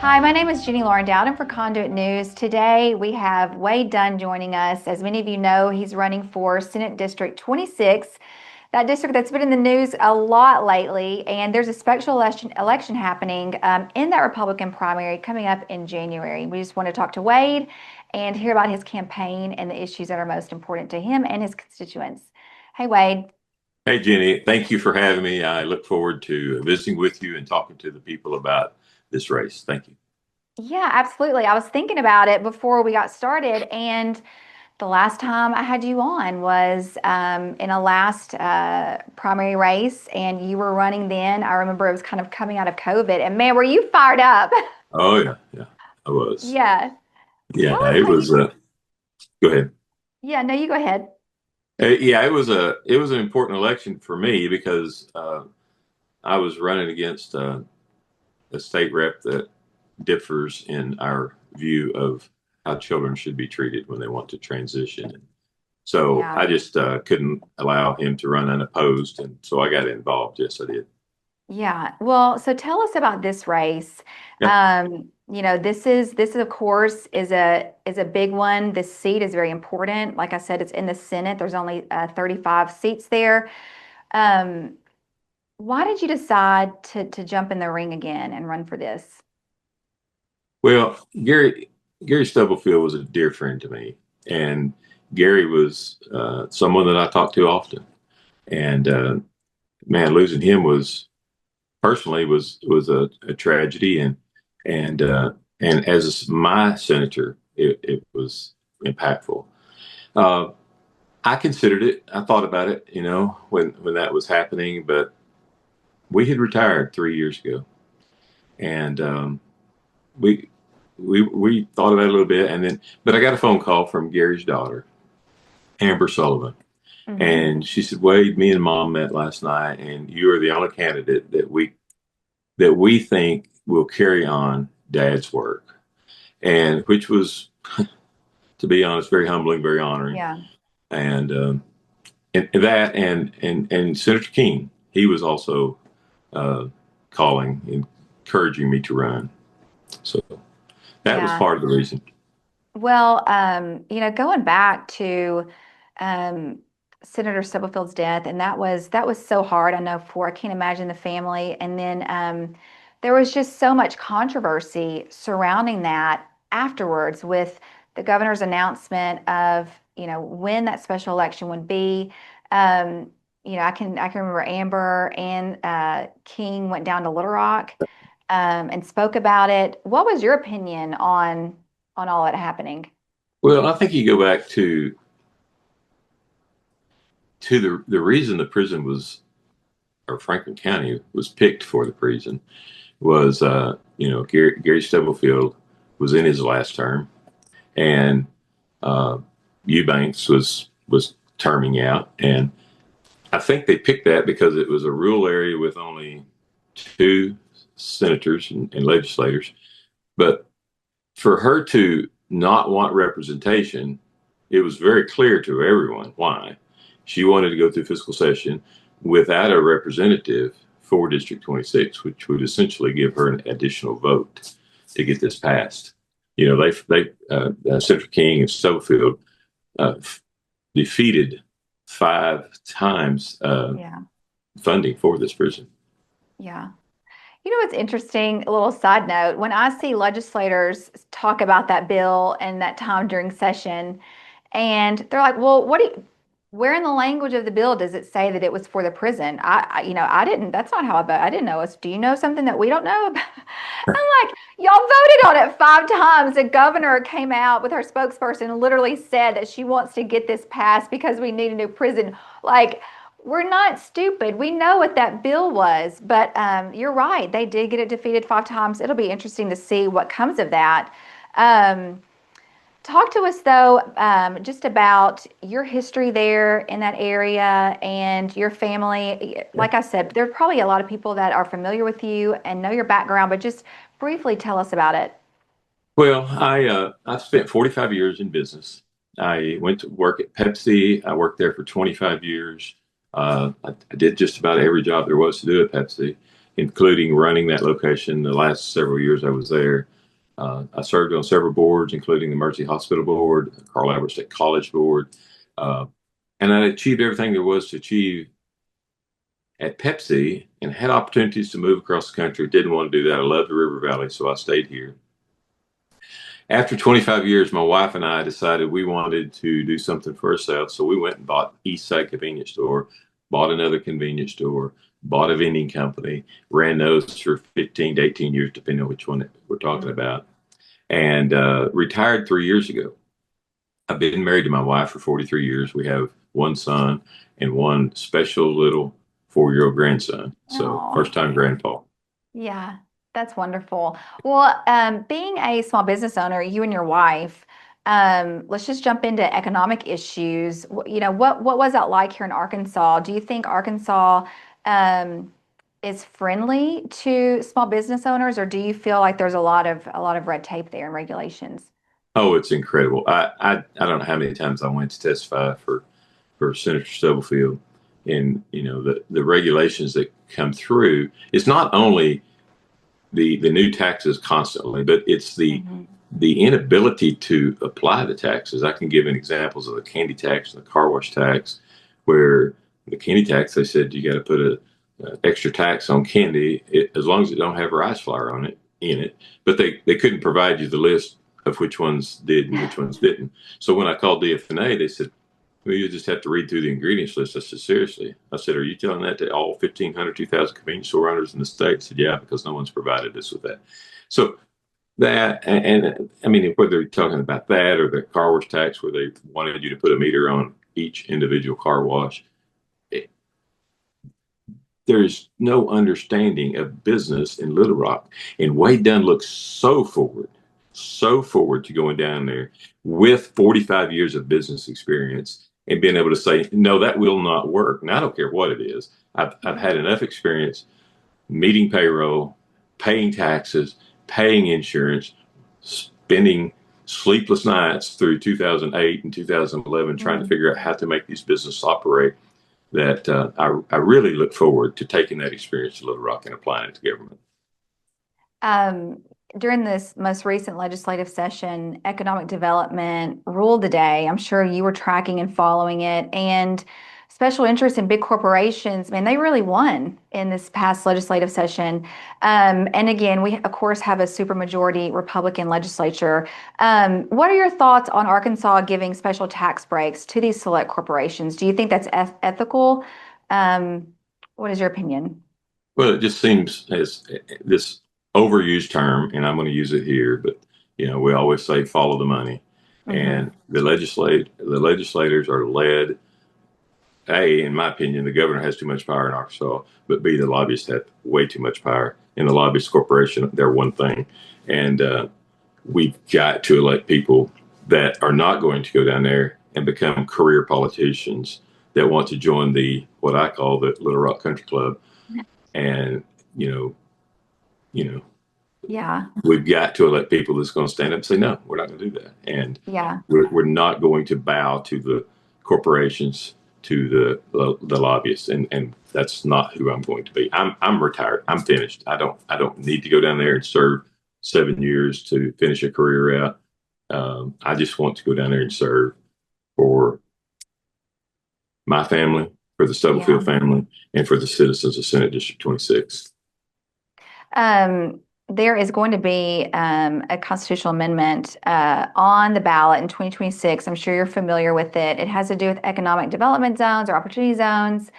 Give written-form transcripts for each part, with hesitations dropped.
Hi, my name is Jenny Lauren Dowden for Conduit News. Today we have Wade Dunn joining us. As many of you know, he's running for Senate District 26, that district that's been in the news a lot lately. And there's a special election happening in that Republican primary coming up in January. We just want to talk to Wade and hear about his campaign and the issues that are most important to him and his constituents. Hey, Wade. Hey, Jenny, thank you for having me. I look forward to visiting with you and talking to the people about this race. Thank you. Yeah, absolutely. I was thinking about it before we got started, and the last time I had you on was in a last primary race, and you were running then. I remember it was kind of coming out of COVID, and man, were you fired up? Oh, yeah, yeah, I was. Yeah. Yeah, Tell us it how you, was. Go ahead. yeah, no, you go ahead. Yeah, it was an important election for me because I was running against a state rep that differs in our view of how children should be treated when they want to transition. So Yeah. I just couldn't allow him to run unopposed, and so I got involved. Yes, I did. Yeah. Well, so tell us about this race. Yeah. This is of course is a big one. This seat is very important. Like I said, it's in the Senate. There's only 35 seats there. Um, why did you decide to jump in the ring again and run for this? Well, Gary Stubblefield was a dear friend to me, and Gary was someone that I talked to often. And man, losing him was personally was a tragedy, and as my senator, it was impactful. Uh, I considered it. I thought about it, when that was happening, but we had retired 3 years ago, and we we thought about it a little bit, but I got a phone call from Gary's daughter, Amber Sullivan, Hmm. and she said, "Wade, me and Mom met last night, and you are the only candidate that we think will carry on Dad's work," and which was, to be honest, very humbling, very honoring, Yeah. and and that and Senator King, he was also uh, calling, encouraging me to run. So that was Yeah. part of the reason. Well, going back to um, Senator Stubblefield's death, and that was so hard. I know I can't imagine the family. And then there was just so much controversy surrounding that afterwards with the governor's announcement of, when that special election would be. Um, I can remember Amber and King went down to Little Rock and spoke about it. What was your opinion on all that happening? Well, I think you go back to the reason the prison was, or Franklin County was picked for the prison was, Gary Stubblefield was in his last term, and uh, Eubanks was terming out, and I think they picked that because it was a rural area with only two senators and legislators. But for her to not want representation, it was very clear to everyone why. She wanted to go through fiscal session without a representative for District 26, which would essentially give her an additional vote to get this passed. Senator King and Stubblefield uh, defeated 5 times Yeah, funding for this prison. yeah. You know what's interesting? A little side note. When I see legislators talk about that bill and that time during session, and they're like, "Well, where in the language of the bill does it say that it was for the prison?" I didn't. That's not how I vote. I didn't know. Do you know something that we don't know about? I'm like, y'all voted on it 5 times. The governor came out with her spokesperson and literally said that she wants to get this passed because we need a new prison. Like, we're not stupid. We know what that bill was, but you're right. They did get it defeated 5 times. It'll be interesting to see what comes of that. Um, Talk to us though, just about your history there in that area and your family. Like I said, there's probably a lot of people that are familiar with you and know your background, but just briefly tell us about it. Well, I spent 45 years in business. I went to work at Pepsi. I worked there for 25 years. I did just about every job there was to do at Pepsi, including running that location the last several years I was there. I served on several boards, including the Mercy Hospital Board, Carl Albert State College Board, uh, and I achieved everything there was to achieve at Pepsi and had opportunities to move across the country. Didn't want to do that. I love the River Valley, so I stayed here. After 25 years, my wife and I decided we wanted to do something for ourselves. So we went and bought Eastside Convenience Store, bought another convenience store, bought a vending company, ran those for 15 to 18 years, depending on which one we're talking Mm. about, and retired 3 years ago. I've been married to my wife for 43 years. We have one son and one special little 4-year-old grandson. So Oh, first time grandpa. yeah, that's wonderful. Well, being a small business owner, you and your wife, let's just jump into economic issues. What was that like here in Arkansas? Do you think Arkansas um, is friendly to small business owners, or do you feel like there's a lot of red tape there and regulations? Oh, it's incredible. I don't know how many times I went to testify for Senator Stubblefield, and the regulations that come through. It's not only the new taxes constantly, but it's Hmm. the inability to apply the taxes. I can give an examples of the candy tax and the car wash tax, where the candy tax they said you got to put a extra tax on candy as long as it don't have rice flour on it in it, but they couldn't provide you the list of which ones did and which ones didn't. So when I called DFNA, they said, well, you just have to read through the ingredients list. I said, seriously? I said, are you telling that to all 1,500, 2,000 convenience store owners in the state? I said, yeah, because no one's provided us with that. So that, and I mean, whether you're talking about that or the car wash tax where they wanted you to put a meter on each individual car wash, it, there's no understanding of business in Little Rock. And Wade Dunn looks so forward to going down there with 45 years of business experience and being able to say, no, that will not work. And I don't care what it is. I've had enough experience meeting payroll, paying taxes, paying insurance, spending sleepless nights through 2008 and 2011 trying to Mm. figure out how to make these businesses operate that I really look forward to taking that experience to Little Rock and applying it to government. Um, During this most recent legislative session, economic development ruled the day. I'm sure you were tracking and following it. And special interest in big corporations, man, they really won in this past legislative session. And again, we, of course, have a supermajority Republican legislature. What are your thoughts on Arkansas giving special tax breaks to these select corporations? Do you think that's ethical? Um, what is your opinion? Well, it just seems as this overused term, and I'm going to use it here, but we always say follow the money, Hmm. and the legislators are led. A, in my opinion, the governor has too much power in Arkansas, but B, the lobbyists have way too much power. In the lobbyist corporation, they're one thing, and we've got to elect people that are not going to go down there and become career politicians that want to join the what I call the Little Rock Country Club, and you know, you know, Yeah, we've got to elect people that's going to stand up and say, no, we're not going to do that. And yeah. we're not going to bow to the corporations, to the lobbyists. And that's not who I'm going to be. I'm retired. I'm finished. I don't need to go down there and serve 7 years to finish a career out. I just want to go down there and serve for my family, for the Yeah. Stubblefield family, and for the citizens of Senate District 26. There is going to be a constitutional amendment on the ballot in 2026. I'm sure you're familiar with it. It has to do with economic development zones or opportunity zones.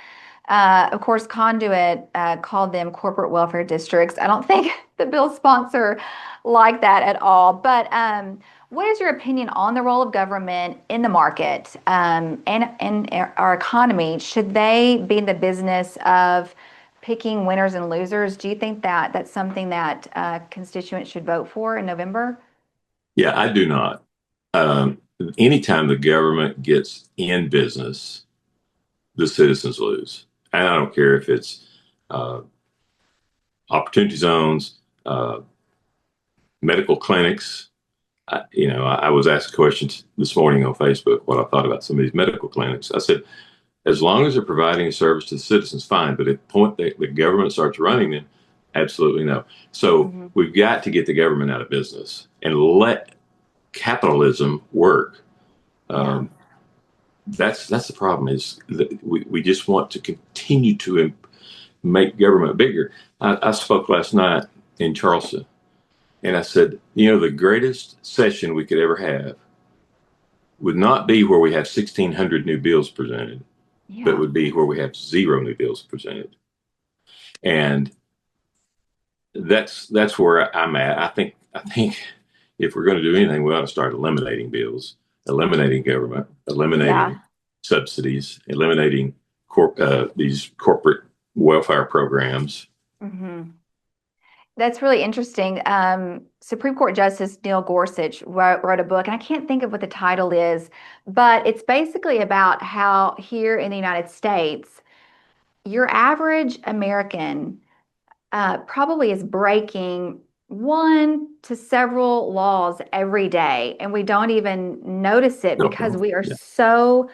Of course, Conduit called them corporate welfare districts. I don't think the bill sponsor like that at all. But what is your opinion on the role of government in the market and our economy? Should they be in the business of picking winners and losers? Do you think that that's something that constituents should vote for in November? Yeah, I do not. Um, Anytime the government gets in business, the citizens lose. And I don't care if it's uh, opportunity zones, medical clinics. I was asked questions this morning on Facebook what I thought about some of these medical clinics. I said, as long as they're providing a service to the citizens, fine. But at the point that the government starts running them, absolutely no. So Hmm. we've got to get the government out of business. and let capitalism work. Yeah. Um, that's the problem is that we just want to continue to make government bigger. I spoke last night in Charleston, and I said, the greatest session we could ever have would not be where we have 1,600 new bills presented, but Yeah. would be where we have zero new bills presented. And that's where I'm at. I think if we're going to do anything, we ought to start eliminating bills, eliminating government, eliminating Yeah. subsidies, eliminating these corporate welfare programs. Hmm. That's really interesting. Supreme Court Justice Neil Gorsuch wrote a book, and I can't think of what the title is, but it's basically about how here in the United States, your average American probably is breaking one to several laws every day, and we don't even notice it Don't because know. we are Yeah, so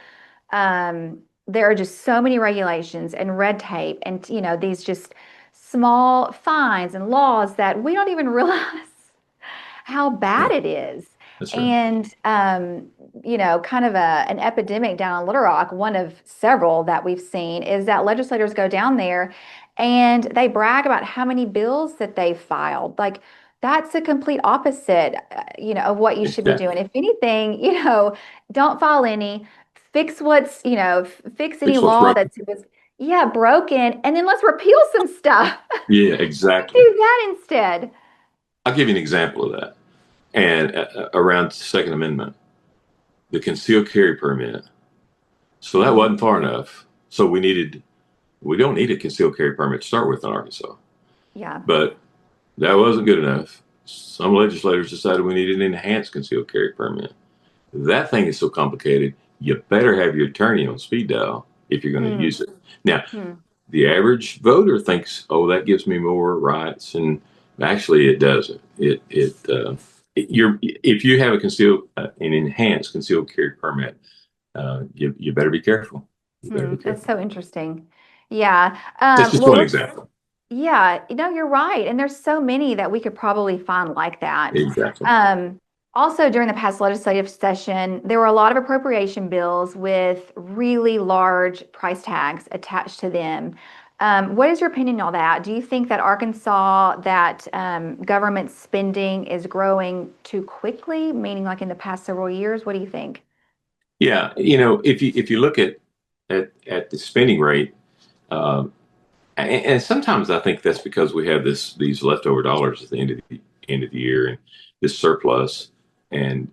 there are just so many regulations and red tape and these just small fines and laws that we don't even realize how bad yeah, it is. that's right. And, kind of an epidemic down in Little Rock, one of several that we've seen, is that legislators go down there and they brag about how many bills that they filed. Like, that's a complete opposite, of what you should be Exactly. doing. If anything, don't file any, fix fix any Fix what's law broken. that's was, yeah, broken, and then let's repeal some stuff. Yeah, Let's exactly. do that instead. I'll give you an example of that. And around Second Amendment, the concealed carry permit. So that Mm, wasn't far enough. So we don't need a concealed carry permit to start with in Arkansas. yeah. But that wasn't good enough. Some legislators decided we needed an enhanced concealed carry permit. That thing is so complicated, you better have your attorney on speed dial if you're going to Hmm. use it. Now, Hmm. the average voter thinks, "Oh, that gives me more rights," and actually, it doesn't. You're if you have a concealed, an enhanced concealed carry permit, you better be careful. You better be That's careful. so interesting. Yeah. That's just Well, one let's, example. yeah, you're right. And there's so many that we could probably find like that. Exactly. Um, Also, during the past legislative session, there were a lot of appropriation bills with really large price tags attached to them. What is your opinion on that? Do you think that Arkansas, that government spending is growing too quickly, meaning like in the past several years? What do you think? Yeah, if you look at the spending rate, um, and sometimes I think that's because we have these leftover dollars at the end of the year and this surplus, and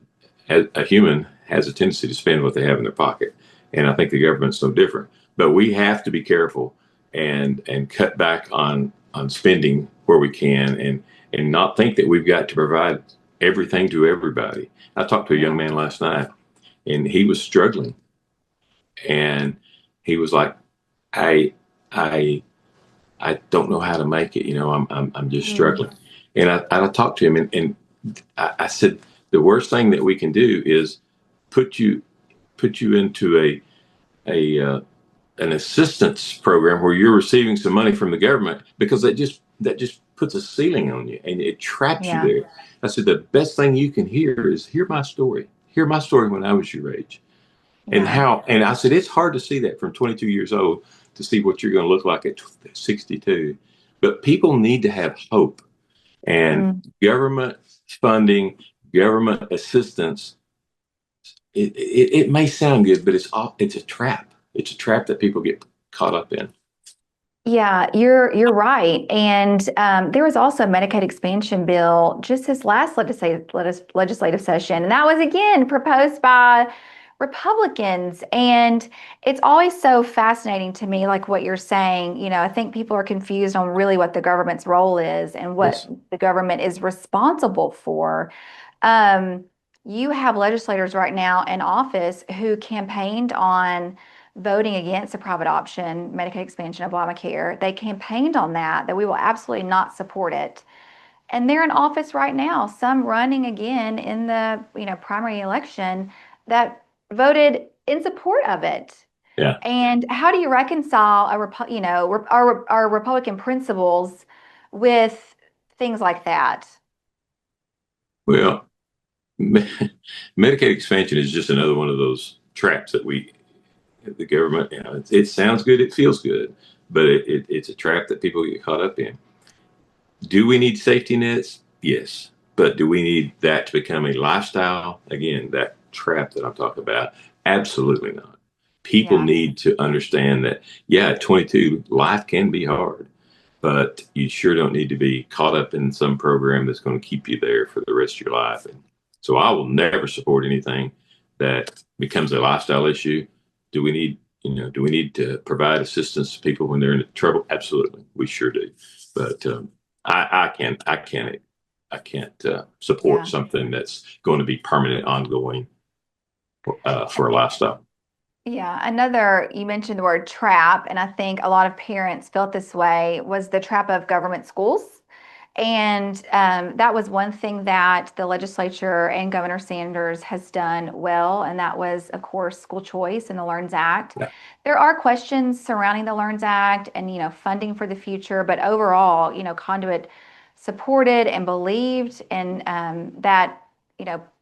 a human has a tendency to spend what they have in their pocket, and I think the government's no different. But we have to be careful and cut back on spending where we can, and not think that we've got to provide everything to everybody. I talked to a young Yeah. man last night, and he was struggling, and he was like, I I I don't know how to make it. I'm just Mm, struggling. And I talked to him, and I said, the worst thing that we can do is put you put you into a an assistance program where you're receiving some money from the government, because that just puts a ceiling on you and it traps you yeah. there. I said, the best thing you can hear is hear my story. Hear my story when I was your age. Yeah. And I said, it's hard to see that from 22 years old, to see what you're going to look like at 62. But people need to have hope, and Mm. government funding, government assistance. It may sound good, but it's a trap. It's a trap that people get caught up in. Yeah, you're right. And there was also a Medicaid expansion bill just this last legislative session, and that was again proposed by Republicans. And it's always so fascinating to me, like what you're saying. I think people are confused on really what the government's role is and what Yes. the government is responsible for. Um, you have legislators right now in office who campaigned on voting against a private option, Medicaid expansion, Obamacare. They campaigned on that we will absolutely not support it. And they're in office right now, some running again in the, primary election that voted in support of it. Yeah. And how do you reconcile our Republican principles with things like that? Well, Medicaid expansion is just another one of those traps that the government, it sounds good, it feels good, but it's a trap that people get caught up in. Do we need safety nets? Yes. But do we need that to become a lifestyle? Again, that trap that I'm talking about, absolutely not. People Yeah, need to understand that, yeah, at 22, life can be hard, but you sure don't need to be caught up in some program that's going to keep you there for the rest of your life. And so I will never support anything that becomes a lifestyle issue. Do we need to provide assistance to people when they're in trouble? Absolutely, we sure do. But I can't support yeah. something that's going to be permanent, ongoing for a lifestyle. Yeah, another, you mentioned the word trap, and I think a lot of parents felt this way, was the trap of government schools. And that was one thing that the legislature and Governor Sanders has done well, and that was, of course, school choice and the LEARNS Act. Yeah. There are questions surrounding the LEARNS Act and, funding for the future, but overall, Conduit supported and believed in that,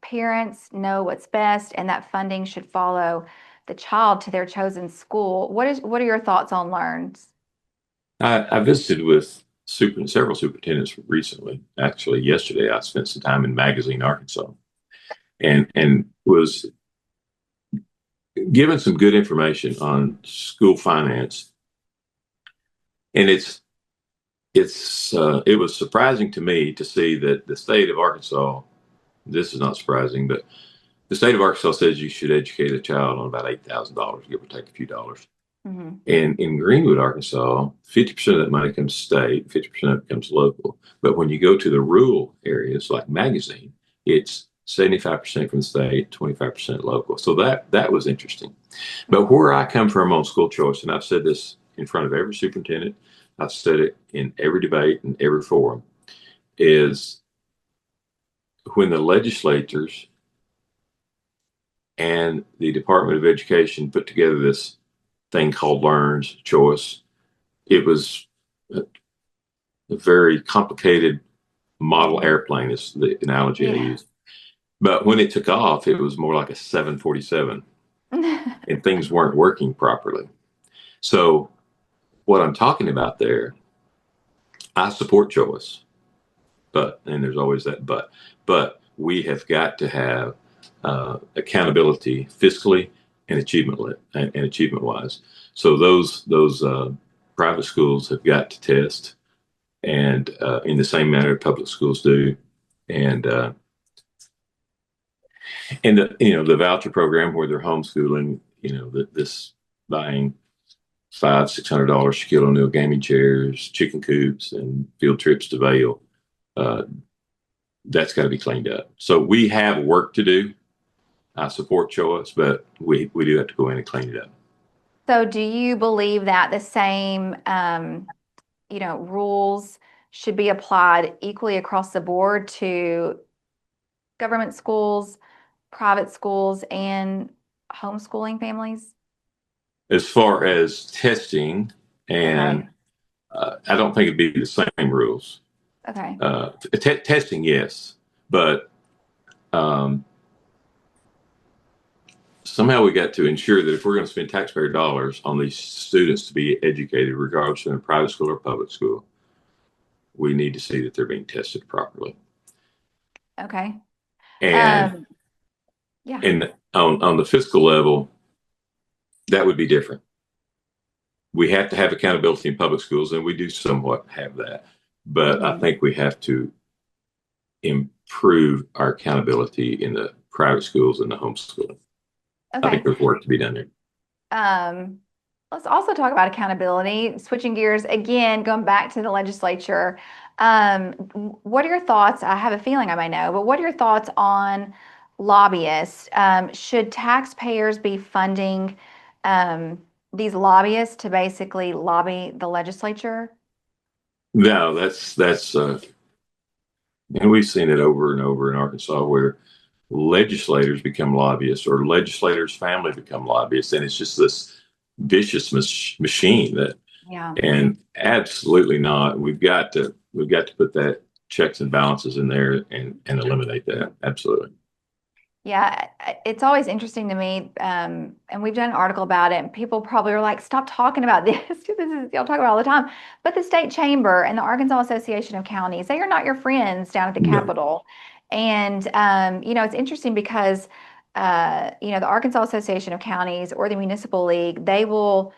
parents know what's best and that funding should follow the child to their chosen school. What are your thoughts on LEARNS? I visited with several superintendents recently. Actually, yesterday I spent some time in Magazine, Arkansas, and was given some good information on school finance. And it was surprising to me to see that the state of Arkansas. This is not surprising, but the state of Arkansas says you should educate a child on about $8,000, give or take a few dollars. Hmm. And in Greenwood, Arkansas, 50% of that money comes state, 50% of it comes local. But when you go to the rural areas like Magazine, it's 75% from the state, 25% local. So that was interesting. But Hmm. where I come from on school choice, and I've said this in front of every superintendent, I've said it in every debate and every forum, is when the legislators and the Department of Education put together this thing called Learns Choice, it was a very complicated model Hmm. airplane is the analogy I Yeah. use. But when it took off, it was more like a 747 and things weren't working properly. So what I'm talking about there, I support choice, and there's always that but we have got to have accountability fiscally and achievement wise. So those private schools have got to test and in the same manner public schools do. And the voucher program where they're homeschooling, this buying $500-600 Shaquille O'Neal gaming chairs, chicken coops, and field trips to Vail. Uh, that's got to be cleaned up. So we have work to do. I support choice, but we do have to go in and clean it up. So, do you believe that the same, rules should be applied equally across the board to government schools, private schools, and homeschooling families? As far as testing, Okay. and I don't think it'd be the same rules. Okay. Testing, yes, but um, somehow we got to ensure that if we're going to spend taxpayer dollars on these students to be educated, regardless of in private school or public school, we need to see that they're being tested properly. Okay. And Um, yeah. and on the fiscal level, that would be different. We have to have accountability in public schools, and we do somewhat have that. But I Hmm. think we have to improve our accountability in the private schools and the homeschooling. I think Okay. there's work to be done there. Um, let's also talk about accountability. Switching gears again, going back to the legislature. What are your thoughts? I have a feeling I might know, but what are your thoughts on lobbyists? Should taxpayers be funding um, these lobbyists to basically lobby the legislature? No, and we've seen it over and over in Arkansas where legislators become lobbyists or legislators' family become lobbyists, and it's just this vicious machine that. Yeah. And absolutely not. We've got to put that checks and balances in there and eliminate that. Absolutely. Yeah, it's always interesting to me, and we've done an article about it, and people probably are like, "Stop talking about this. This is y'all talk about it all the time." But the state chamber and the Arkansas Association of Counties, they are not your friends down at the No. Capitol. And it's interesting because the Arkansas Association of Counties or the Municipal League, they will,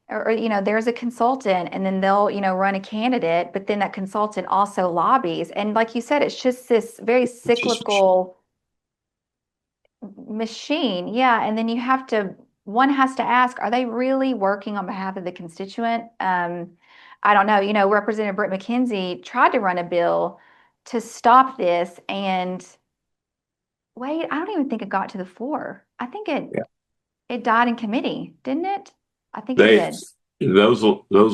there's a consultant, and then they'll, run a candidate, but then that consultant also lobbies, and like you said, it's just this very It's just cyclical machine. Yeah. And then one has to ask, are they really working on behalf of the constituent? I don't know. Representative Britt McKenzie tried to run a bill to stop this. And wait, I don't even think it got to the floor. I think yeah. it died in committee, didn't it? I think it They did. those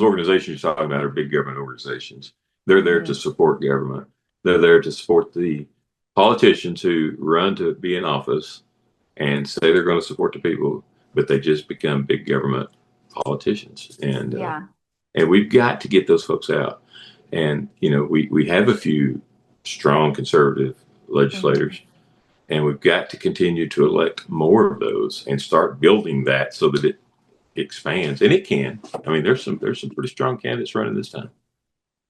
organizations you're talking about are big government organizations. They're there to Mhm. support government. They're there to support the politicians who run to be in office and say they're going to support the people, but they just become big government politicians. Yeah. And we've got to get those folks out. And we have a few strong conservative Mhm. legislators, and we've got to continue to elect more of those and start building that so that it expands, and it can. I mean, there's some pretty strong candidates running this time.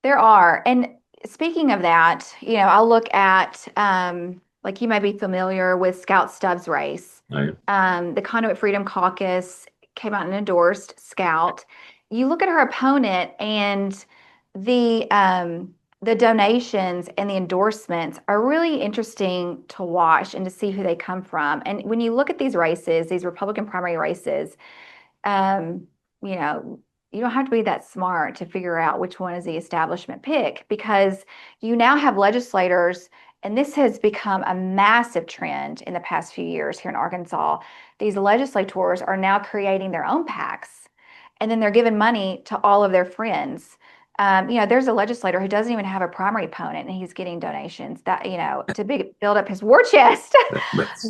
There are. And speaking of that, I'll look at, like you may be familiar with Scout Stubbs' race. I, The Conduit Freedom Caucus came out and endorsed Scout. You look at her opponent, and the donations and the endorsements are really interesting to watch and to see who they come from. And when you look at these races, these Republican primary races, um, you know, you don't have to be that smart to figure out which one is the establishment pick, because you now have legislators, and this has become a massive trend in the past few years here in Arkansas. These legislators are now creating their own PACs, and then they're giving money to all of their friends. There's a legislator who doesn't even have a primary opponent, and he's getting donations to build up his war chest. But that's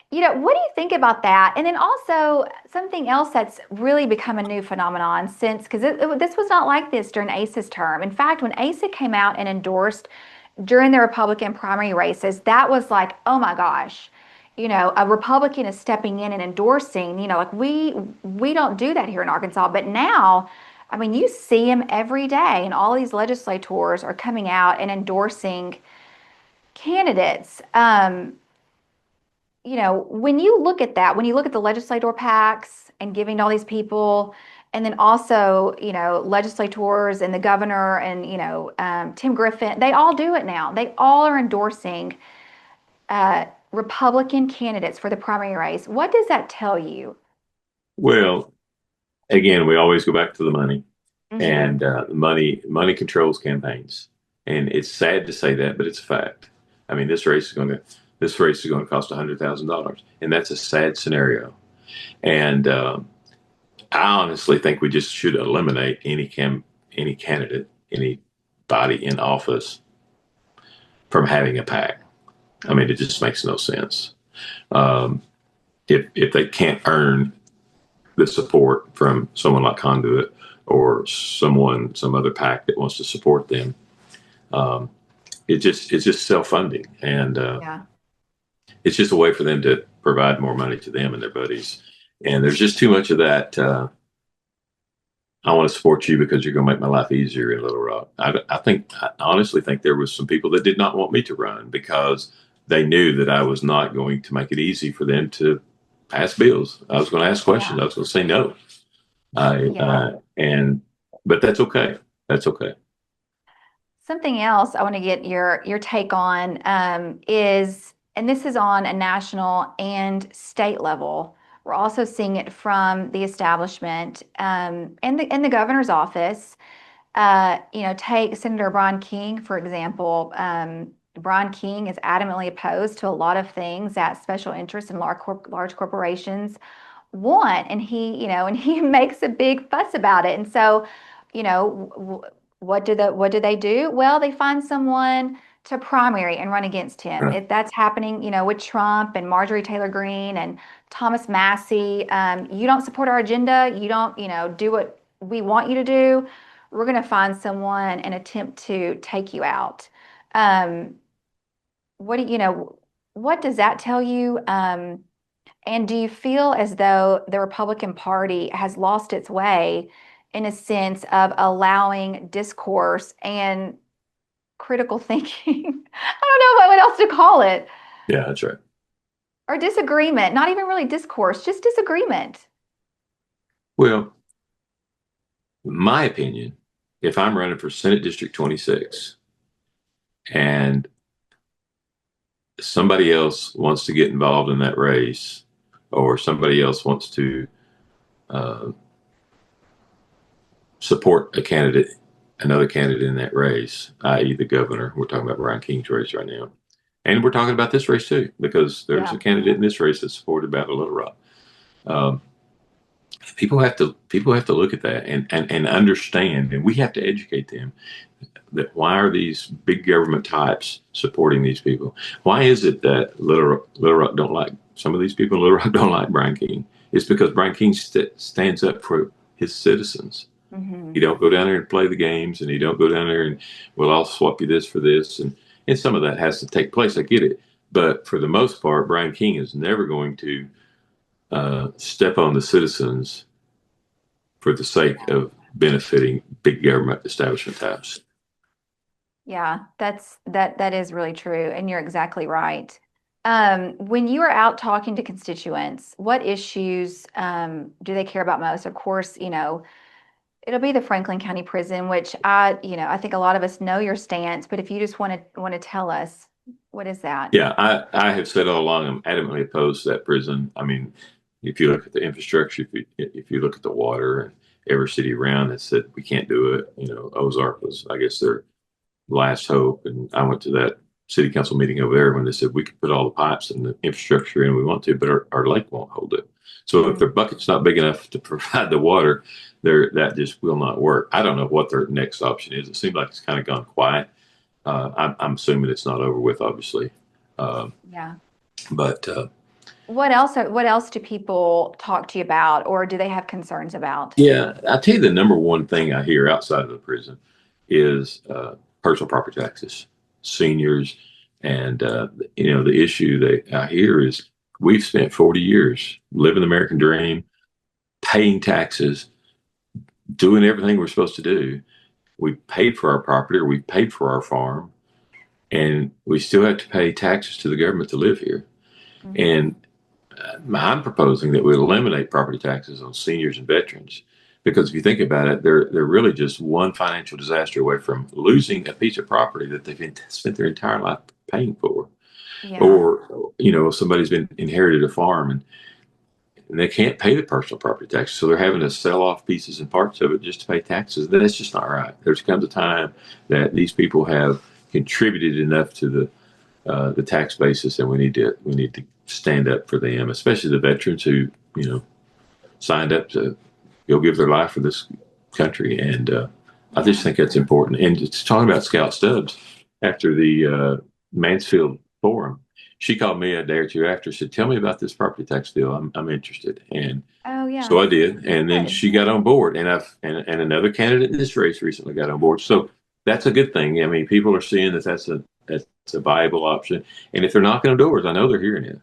what do you think about that? And then also something else that's really become a new phenomenon since, because this was not like this during ACE's term. In fact, when ACE came out and endorsed during the Republican primary races, that was like, oh my gosh, a Republican is stepping in and endorsing, like we don't do that here in Arkansas. But now, I mean, you see him every day, and all these legislators are coming out and endorsing candidates. When you look at that, when you look at the legislator PACs and giving to all these people, and then also, legislators and the governor and, Tim Griffin, they all do it now. They all are endorsing Republican candidates for the primary race. What does that tell you? well. Again, we always go back to the money, Hmm. and money controls campaigns, and it's sad to say that, but it's a fact. I mean, this race is going to cost $100,000, and that's a sad scenario. And I honestly think we just should eliminate any candidate, anybody in office from having a PAC. I mean, it just makes no sense. Um, if they can't earn the support from someone like Conduit or some other PAC that wants to support them, um, it's just self funding, and Yeah. it's just a way for them to provide more money to them and their buddies. And there's just too much of that. I want to support you because you're going to make my life easier in Little Rock. I honestly think there was some people that did not want me to run because they knew that I was not going to make it easy for them to pass bills. I was going to ask questions. Yeah. I was going to say no. I Yeah. and but that's okay. That's okay. Something else I want to get your take on is, and this is on a national and state level. We're also seeing it from the establishment and the governor's office. Take Senator Brian King, for example. Brian King is adamantly opposed to a lot of things that special interests and large corporations want, and he makes a big fuss about it. And so, what do they do? Well, they find someone to primary and run against him. That's happening, with Trump and Marjorie Taylor Greene and Thomas Massey. You don't support our agenda. You don't, do what we want you to do. we're going to find someone and attempt to take you out. Um, what do you know? What does that tell you? And do you feel as though the Republican Party has lost its way in a sense of allowing discourse and critical thinking? I don't know what else to call it. Yeah, that's right. Or disagreement, not even really discourse, just disagreement. Well, my opinion, if I'm running for Senate District 26 and somebody else wants to get involved in that race, or somebody else wants to uh, support a candidate, another candidate in that race, i.e., the governor. We're talking about Brian King's race right now. And we're talking about this race too, because there's a Yeah. candidate in this race that's supported by the Little Rock. Um, people have to look at that and understand, and we have to educate them that why are these big government types supporting these people? Why is it that Little Rock don't like some of these people? Little Rock don't like Brian King. It's because Brian King stands up for his citizens. He Hmm. don't go down there and play the games, and he don't go down there and, well, I'll swap you this for this, and some of that has to take place. I get it, but for the most part, Brian King is never going to step on the citizens for the sake of benefiting big government establishment types. Yeah, that is really true, and you're exactly right. When you are out talking to constituents, what issues do they care about most? Of course, it'll be the Franklin County Prison, which I think a lot of us know your stance, but if you just want to tell us, what is that? Yeah, I have said all along I'm adamantly opposed to that prison. I mean, if you look at the infrastructure, if you look at the water and every city around that said we can't do it, Ozark was, I guess, their last hope. And I went to that city council meeting over there when they said we could put all the pipes and the infrastructure in we want to, but our lake won't hold it. So if their Mm, bucket's not big enough to provide the water, that just will not work. I don't know what their next option is. It seems like it's kind of gone quiet. I'm assuming it's not over with, obviously. Um, yeah. but What else do people talk to you about, or do they have concerns about? Yeah, I tell you, the number one thing I hear outside of the prison is personal property taxes, seniors, and the issue that I hear is we've spent 40 years living the American dream, paying taxes, doing everything we're supposed to do. We paid for our property, or we paid for our farm, and we still have to pay taxes to the government to live here. Hmm. And I'm proposing that we eliminate property taxes on seniors and veterans because if you think about it, they're really just one financial disaster away from losing a piece of property that they've spent their entire life paying for. Yeah. Or somebody's been inherited a farm and they can't pay the personal property tax, so they're having to sell off pieces and parts of it just to pay taxes. That's just not right. There's comes a time that these people have contributed enough to the tax basis, and we need to stand up for them, especially the veterans who signed up to go give their life for this country. And I just Yeah. think that's important. And just talking about Scout Stubbs after the Mansfield Forum, she called me a day or two after, said, "Tell me about this property tax deal. I'm interested." And Oh, so yeah. I did, and then Good. she got on board, and another candidate in this race recently got on board. So that's a good thing. I mean, people are seeing that that's a viable option, and if they're knocking on doors, I know they're hearing it.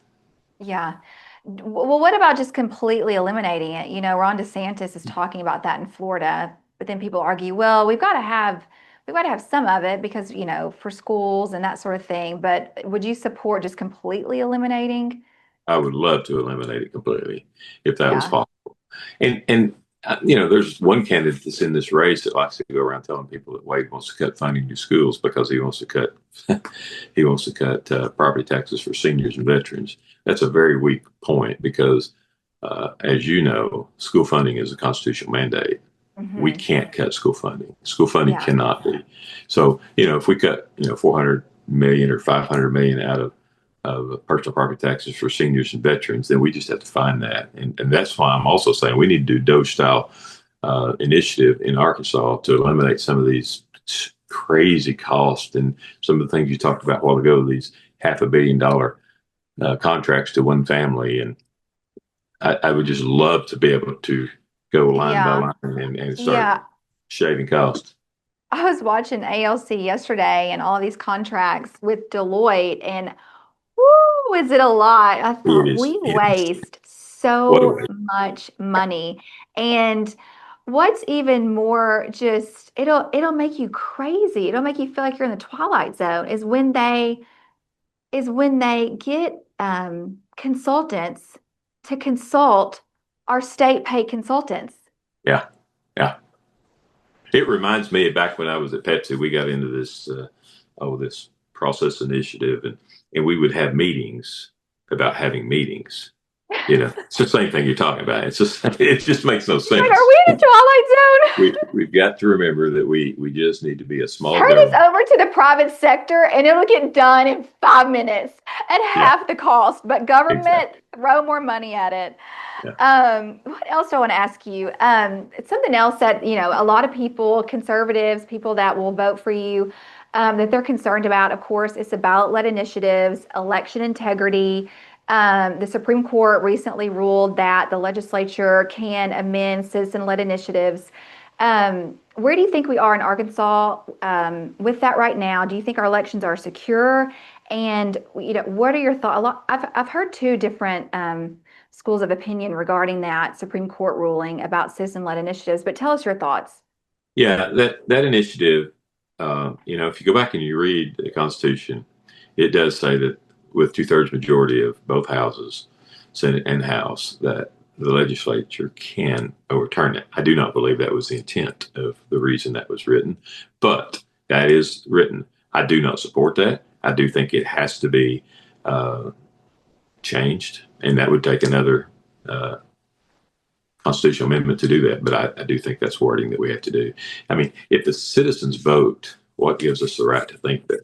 Yeah. Well, what about just completely eliminating it? Ron DeSantis is talking about that in Florida, but then people argue, well, we've got to have some of it because, for schools and that sort of thing. But would you support just completely eliminating? I would love to eliminate it completely if that was Yeah. possible. And there's one candidate that's in this race that likes to go around telling people that Wade wants to cut funding to schools because he wants to cut he wants to cut property taxes for seniors and veterans. That's a very weak point because, as you know, school funding is a constitutional mandate. We Hmm. can't cut school funding. School funding Yeah. cannot be. So, if we cut, 400 million or 500 million out of personal property taxes for seniors and veterans, then we just have to find that. And that's why I'm also saying we need to do Doge style initiative in Arkansas to eliminate some of these crazy costs and some of the things you talked about a while ago, these $500 million contracts to one family. And I would just love to be able to go line by Yeah. line and start Yeah. shaving costs. I was watching ALC yesterday and all of these contracts with Deloitte, and whoo, is it a lot? I It thought is. we It is. waste What a so way. much money. And what's even more just it'll make you crazy. It'll make you feel like you're in the twilight zone is when they get consultants to consult our state paid consultants. Yeah. Yeah. It reminds me of back when I was at Pepsi, we got into this process initiative, and we would have meetings about having meetings. It's the same thing you're talking about. It's just it just makes no You're like, are sense. we in a twilight zone? We've got to remember that we just need to be a small Turn this government. over to the private sector and it'll get done in 5 minutes at Yeah, half the cost. But government, exactly. throw more money at it. Yeah. What else do I want to ask you? It's something else that, a lot of people, conservatives, people that will vote for you, that they're concerned about, of course, it's the ballot-led initiatives, election integrity. The Supreme Court recently ruled that the legislature can amend citizen-led initiatives. Where do you think we are in Arkansas with that right now? Do you think our elections are secure? And what are your thoughts? I've heard two different schools of opinion regarding that Supreme Court ruling about citizen-led initiatives, but tell us your thoughts. Yeah, that initiative, if you go back and you read the Constitution, it does say that with two-thirds majority of both houses, Senate and House, that the legislature can overturn it. I do not believe that was the intent of the reason that was written, but that is written. I do not support that. I do think it has to be uh, changed, and that would take another uh, constitutional amendment to do that. But I do think that's wording that we have to do. I mean, if the citizens vote, what gives us the right to think that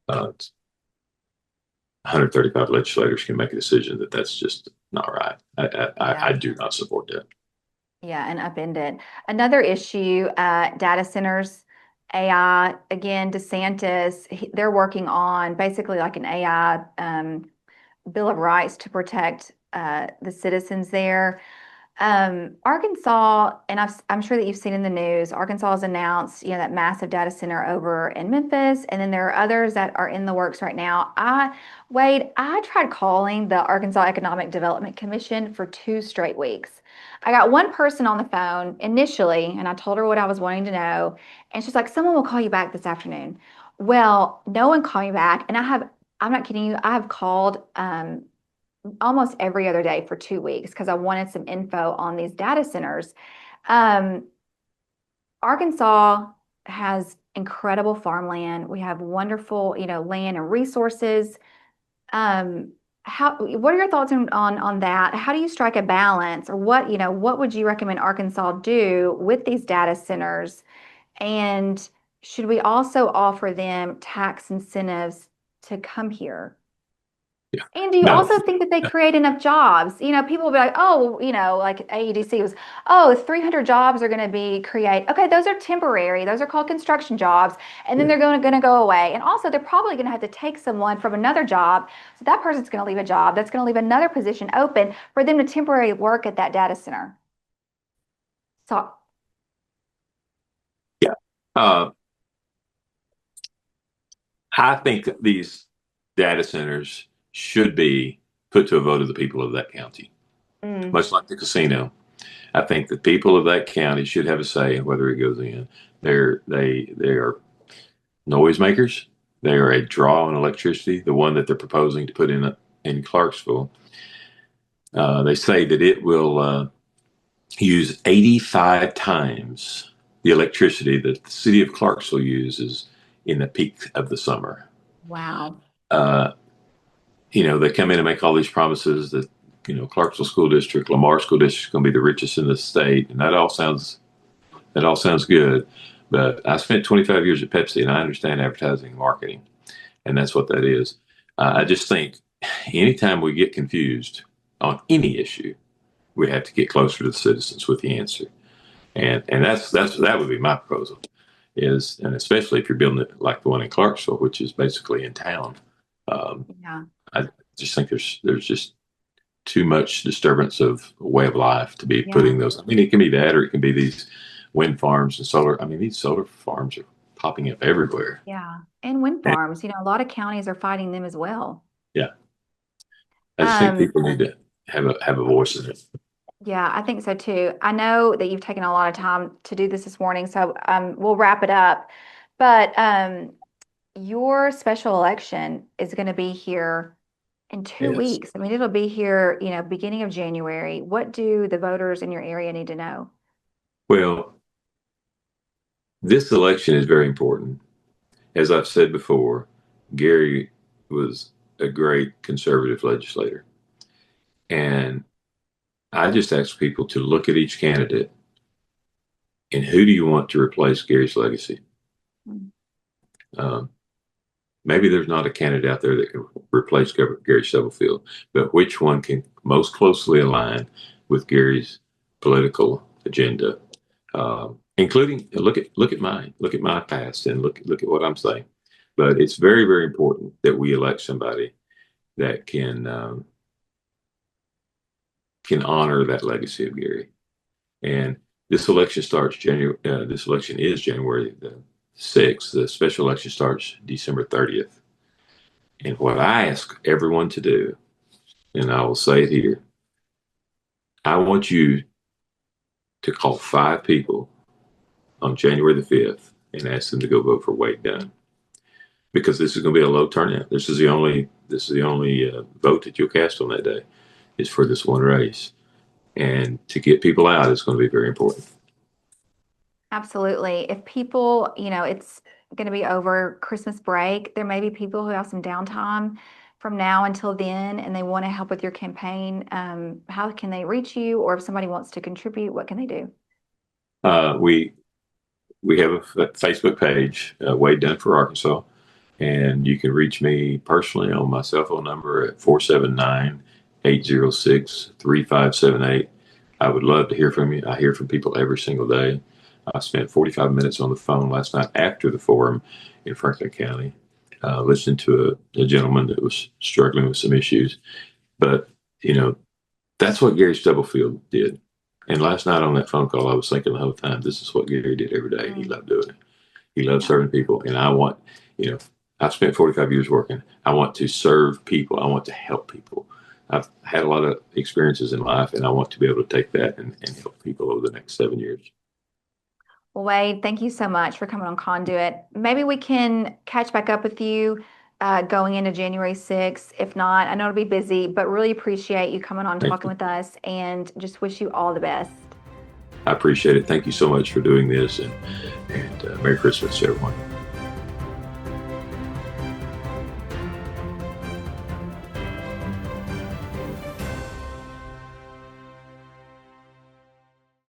135 legislators can make a decision that that's just not right? I Yeah. do not support that. Yeah, and upend it. Another issue, data centers, AI. Again, DeSantis, they're working on basically like an AI Bill of Rights to protect the citizens there. Arkansas, and I'm sure that you've seen in the news, Arkansas has announced, that massive data center over in Memphis, and then there are others that are in the works right now. Wade, I tried calling the Arkansas Economic Development Commission for 2 straight weeks. I got one person on the phone initially, and I told her what I was wanting to know, and she's like, "Someone will call you back this afternoon." Well, no one called me back, and I'm not kidding you, I have called almost every other day for 2 weeks because I wanted some info on these data centers. Um, Arkansas has incredible farmland. We have wonderful, land and resources. Um, what are your thoughts on that? How do you strike a balance, or what would you recommend Arkansas do with these data centers? And should we also offer them tax incentives to come here? Yeah. And do you No. also think that they create enough jobs? People will be like, oh, like AEDC was, oh, 300 jobs are going to be create. Okay, those are temporary. Those are called construction jobs, and then Yeah. they're going to go away. And also, they're probably going to have to take someone from another job. So that person's going to leave a job. That's going to leave another position open for them to temporarily work at that data center. So, Yeah. Uh, I think that these data centers should be put to a vote of the people of that county, mm, much like the casino. I think the people of that county should have a say in whether it goes in. They are noisemakers. They are a draw on electricity. The one that they're proposing to put in Clarksville, they say that it will use 85 times the electricity that the city of Clarksville uses in the peak of the summer. wow. Uh, they come in and make all these promises that Clarksville School District, Lamar School District is going to be the richest in the state, and that all sounds good. But I spent 25 years at Pepsi, and I understand advertising and marketing, and that's what that is. I just think anytime we get confused on any issue, we have to get closer to the citizens with the answer, and that would be my proposal. And especially if you're building it like the one in Clarksville, which is basically in town. Um, Yeah. I just think there's just too much disturbance of way of life to be Yeah. putting those. I mean, it can be that, or it can be these wind farms and solar. I mean, these solar farms are popping up everywhere. Yeah. And wind farms, a lot of counties are fighting them as well. Yeah, I just think Um, people need to have a voice in it. yeah, I think so too. I know that you've taken a lot of time to do this morning, so we'll wrap it up. But your special election is going to be here in two Yes. weeks. I mean, it'll be here, beginning of January. What do the voters in your area need to know? Well, this election is very important. As I've said before, Gary was a great conservative legislator. And I just ask people to look at each candidate and who do you want to replace Gary's legacy? Mm. Um, Maybe there's not a candidate out there that can replace Gary Stubblefield, but which one can most closely align with Gary's political agenda, including look at mine, look at my past, and look at what I'm saying. But it's very very important that we elect somebody that can honor that legacy of Gary. And this election starts January. This election is January the 6th. The special election starts December 30th. And what I ask everyone to do, and I will say it here, I want you to call 5 people on January the 5th and ask them to go vote for Wade Dunn, because this is going to be a low turnout. This is the only vote that you'll cast on that day is for this one race, and to get people out is going to be very important. Absolutely. If people, it's going to be over Christmas break, there may be people who have some downtime from now until then and they want to help with your campaign. How can they reach you? Or if somebody wants to contribute, what can they do? We have a Facebook page, Wade Dunn for Arkansas, and you can reach me personally on my cell phone number at 479-806-3578. I would love to hear from you. I hear from people every single day. I spent 45 minutes on the phone last night after the forum in Franklin County, listening to a gentleman that was struggling with some issues. But, that's what Gary Stubblefield did. And last night on that phone call, I was thinking the whole time, this is what Gary did every day. He loved doing it. He loved serving people. And I want, I've spent 45 years working. I want to serve people. I want to help people. I've had a lot of experiences in life, and I want to be able to take that and help people over the next 7 years. Well, Wade, thank you so much for coming on Conduit. Maybe we can catch back up with you going into January 6th. If not, I know it'll be busy, but really appreciate you coming on talking with us and just wish you all the best. I appreciate it. Thank you so much for doing this, and Merry Christmas to everyone.